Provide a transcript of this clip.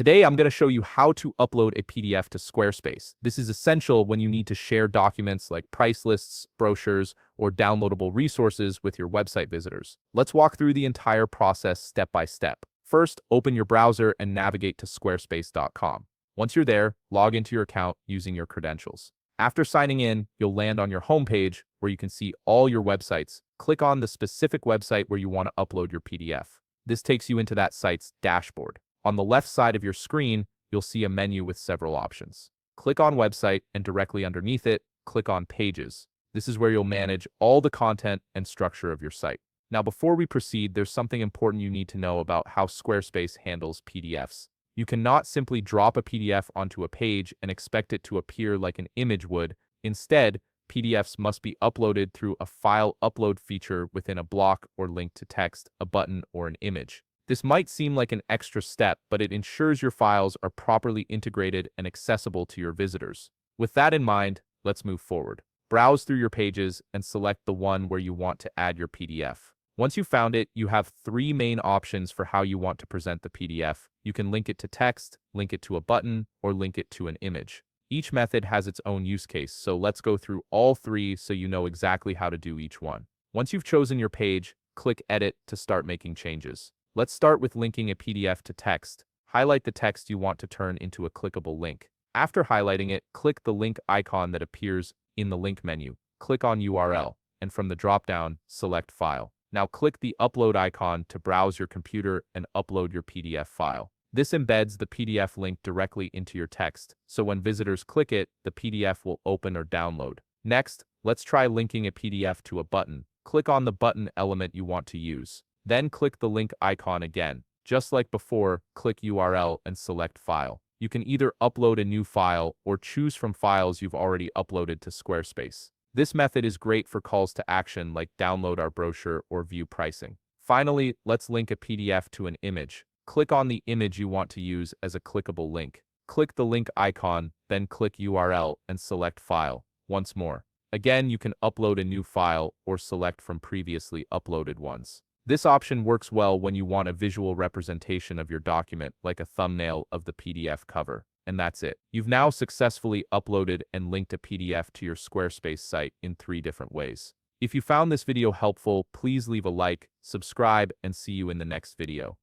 Today, I'm going to show you how to upload a PDF to Squarespace. This is essential when you need to share documents like price lists, brochures, or downloadable resources with your website visitors. Let's walk through the entire process step by step. First, open your browser and navigate to squarespace.com. Once you're there, log into your account using your credentials. After signing in, you'll land on your homepage where you can see all your websites. Click on the specific website where you want to upload your PDF. This takes you into that site's dashboard. On the left side of your screen, you'll see a menu with several options. Click on Website and directly underneath it, click on Pages. This is where you'll manage all the content and structure of your site. Now, before we proceed, there's something important you need to know about how Squarespace handles PDFs. You cannot simply drop a PDF onto a page and expect it to appear like an image would. Instead, PDFs must be uploaded through a file upload feature within a block or link to text, a button, or an image. This might seem like an extra step, but it ensures your files are properly integrated and accessible to your visitors. With that in mind, let's move forward. Browse through your pages and select the one where you want to add your PDF. Once you've found it, you have three main options for how you want to present the PDF. You can link it to text, link it to a button, or link it to an image. Each method has its own use case, so let's go through all three so you know exactly how to do each one. Once you've chosen your page, click Edit to start making changes. Let's start with linking a PDF to text. Highlight the text you want to turn into a clickable link. After highlighting it, click the link icon that appears in the link menu. Click on URL, and from the drop-down, select File. Now click the upload icon to browse your computer and upload your PDF file. This embeds the PDF link directly into your text, so when visitors click it, the PDF will open or download. Next, let's try linking a PDF to a button. Click on the button element you want to use. Then click the link icon again. Just like before, click URL and select File. You can either upload a new file or choose from files you've already uploaded to Squarespace. This method is great for calls to action like download our brochure or view pricing. Finally, let's link a PDF to an image. Click on the image you want to use as a clickable link. Click the link icon, then click URL and select File. Once more. Again, you can upload a new file or select from previously uploaded ones. This option works well when you want a visual representation of your document, like a thumbnail of the PDF cover. And that's it. You've now successfully uploaded and linked a PDF to your Squarespace site in 3 different ways. If you found this video helpful, please leave a like, subscribe, and see you in the next video.